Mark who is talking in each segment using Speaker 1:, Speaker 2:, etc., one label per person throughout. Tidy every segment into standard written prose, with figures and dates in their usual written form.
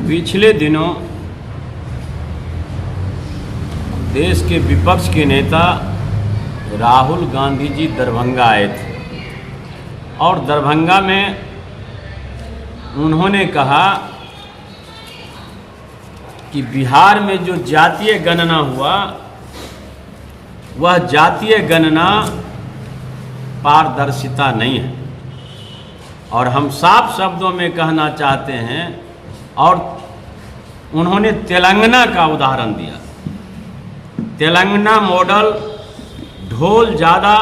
Speaker 1: पिछले दिनों देश के विपक्ष के नेता राहुल गांधी जी दरभंगा आए थे और दरभंगा में उन्होंने कहा कि बिहार में जो जातीय गणना हुआ वह जातीय गणना पारदर्शिता नहीं है। और हम साफ शब्दों में कहना चाहते हैं, और उन्होंने तेलंगाना का उदाहरण दिया। तेलंगाना मॉडल ढोल ज़्यादा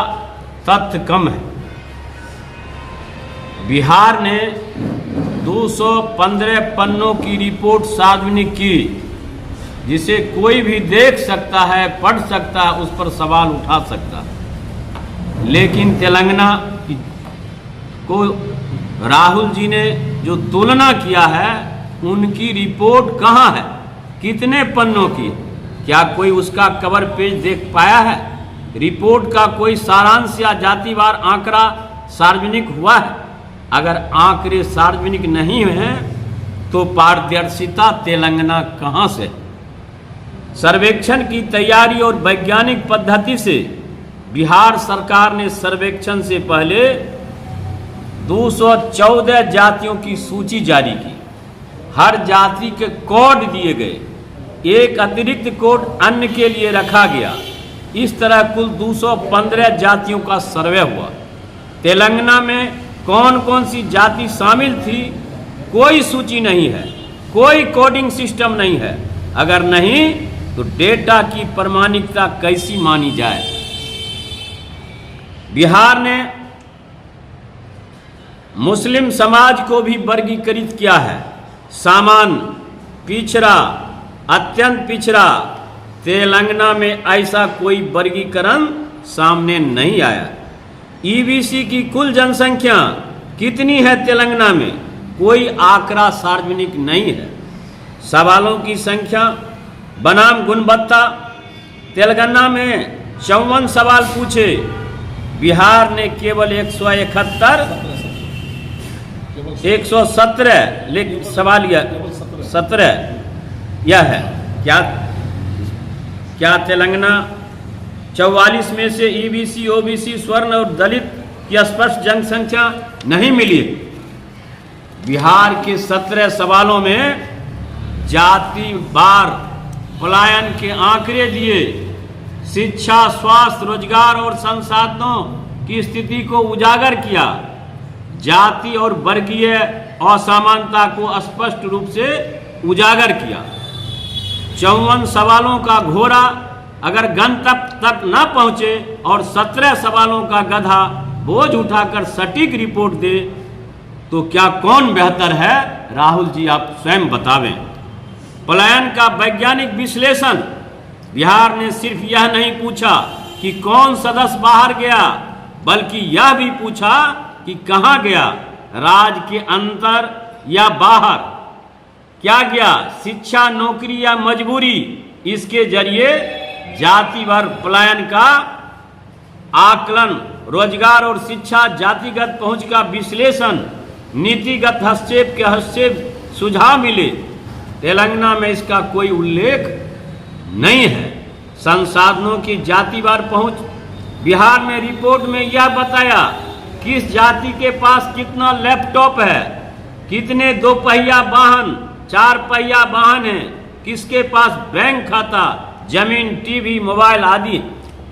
Speaker 1: तथ्य कम है। बिहार ने 215 पन्नों की रिपोर्ट सार्वजनिक की, जिसे कोई भी देख सकता है, पढ़ सकता है, उस पर सवाल उठा सकता है। लेकिन तेलंगाना को राहुल जी ने जो तुलना किया है, उनकी रिपोर्ट कहाँ है, कितने पन्नों की, क्या कोई उसका कवर पेज देख पाया है? रिपोर्ट का कोई सारांश या जातिवार आंकड़ा सार्वजनिक हुआ है? अगर आंकड़े सार्वजनिक नहीं हैं तो पारदर्शिता तेलंगाना कहाँ से? सर्वेक्षण की तैयारी और वैज्ञानिक पद्धति से बिहार सरकार ने सर्वेक्षण से पहले 214 जातियों की सूची जारी की। हर जाति के कोड दिए गए, एक अतिरिक्त कोड अन्य के लिए रखा गया। इस तरह कुल 215 जातियों का सर्वे हुआ। तेलंगाना में कौन कौन सी जाति शामिल थी, कोई सूची नहीं है, कोई कोडिंग सिस्टम नहीं है। अगर नहीं तो डेटा की प्रामाणिकता कैसी मानी जाए? बिहार ने मुस्लिम समाज को भी वर्गीकृत किया है। सामान्य, पिछड़ा, अत्यंत पिछड़ा। तेलंगाना में ऐसा कोई वर्गीकरण सामने नहीं आया। ईबीसी की कुल जनसंख्या कितनी है तेलंगाना में, कोई आंकड़ा सार्वजनिक नहीं है। सवालों की संख्या बनाम गुणवत्ता। तेलंगाना में 54 सवाल पूछे, बिहार ने केवल 117 लेकिन सवाल यह 17 यह है। क्या तेलंगाना 44 में से ईबीसी, ओबीसी, स्वर्ण और दलित की स्पष्ट जनसंख्या नहीं मिली? बिहार के 17 सवालों में जाति वार पलायन के आंकड़े दिए, शिक्षा, स्वास्थ्य, रोजगार और संसाधनों की स्थिति को उजागर किया, जाति और वर्गीय असमानता को स्पष्ट रूप से उजागर किया। 54 सवालों का घोड़ा अगर गंतव्य तक न पहुंचे और 17 सवालों का गधा बोझ उठाकर सटीक रिपोर्ट दे, तो क्या कौन बेहतर है? राहुल जी आप स्वयं बतावें। पलायन का वैज्ञानिक विश्लेषण। बिहार ने सिर्फ यह नहीं पूछा कि कौन सदस्य बाहर गया, बल्कि यह भी पूछा कि कहाँ गया, राज्य के अंदर या बाहर, क्या गया, शिक्षा, नौकरी या मजबूरी। इसके जरिए जातिवार पलायन का आकलन, रोजगार और शिक्षा, जातिगत पहुंच का विश्लेषण, नीतिगत हस्तक्षेप के हस्तक्षेप सुझाव मिले। तेलंगाना में इसका कोई उल्लेख नहीं है। संसाधनों की जातिवार पहुंच। बिहार ने रिपोर्ट में यह बताया किस जाति के पास कितना लैपटॉप है, कितने 2 पहिया वाहन, 4 पहिया वाहन है, किसके पास बैंक खाता, जमीन, टीवी, मोबाइल आदि।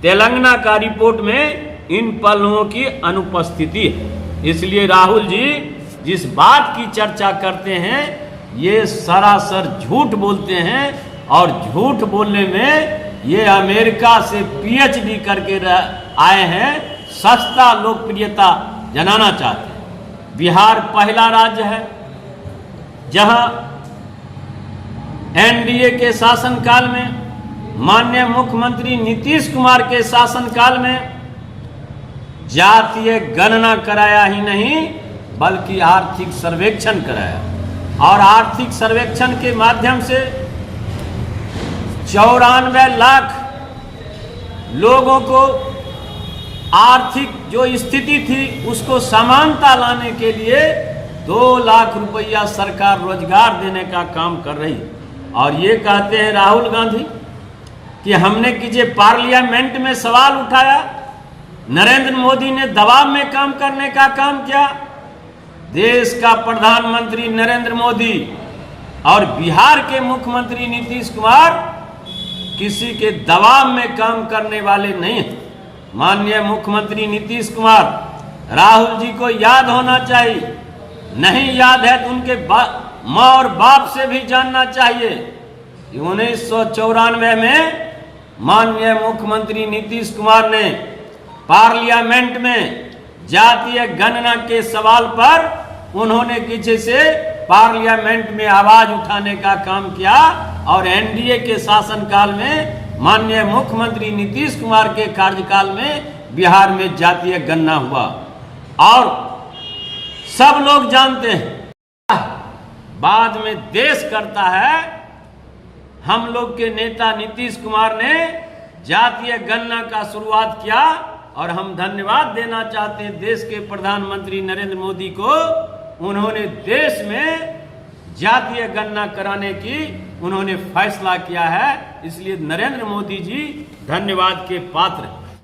Speaker 1: तेलंगाना का रिपोर्ट में इन पहलुओं की अनुपस्थिति है। इसलिए राहुल जी जिस बात की चर्चा करते हैं, ये सरासर झूठ बोलते हैं, और झूठ बोलने में ये अमेरिका से पीएचडी करके आए हैं, सस्ता लोकप्रियता जनाना चाहते हैं। बिहार पहला राज्य है जहां एनडीए के शासनकाल में, माननीय मुख्यमंत्री नीतीश कुमार के शासनकाल में जातीय गणना कराया ही नहीं, बल्कि आर्थिक सर्वेक्षण कराया। और आर्थिक सर्वेक्षण के माध्यम से 94 लाख लोगों को आर्थिक जो स्थिति थी उसको समानता लाने के लिए 2 लाख रुपया सरकार रोजगार देने का काम कर रही है। और ये कहते हैं राहुल गांधी कि हमने किसी पार्लियामेंट में सवाल उठाया, नरेंद्र मोदी ने दबाव में काम करने का काम किया। देश का प्रधानमंत्री नरेंद्र मोदी और बिहार के मुख्यमंत्री नीतीश कुमार किसी के दबाव में काम करने वाले नहीं हैं। माननीय मुख्यमंत्री नीतीश कुमार, राहुल जी को याद होना चाहिए, नहीं याद है तो उनके माँ और बाप से भी जानना चाहिए कि 1994 में माननीय मुख्यमंत्री नीतीश कुमार ने पार्लियामेंट में जातीय गणना के सवाल पर उन्होंने किसी से पार्लियामेंट में आवाज उठाने का काम किया और एनडीए के शासनकाल में माननीय मुख्यमंत्री नीतीश कुमार के कार्यकाल में बिहार में जातीय गणना हुआ। और सब लोग जानते हैं बाद में देश करता है। हम लोग के नेता नीतीश कुमार ने जातीय गणना का शुरुआत किया और हम धन्यवाद देना चाहते हैं देश के प्रधानमंत्री नरेंद्र मोदी को। उन्होंने देश में जातीय गणना कराने की उन्होंने फैसला किया है, इसलिए नरेंद्र मोदी जी धन्यवाद के पात्र।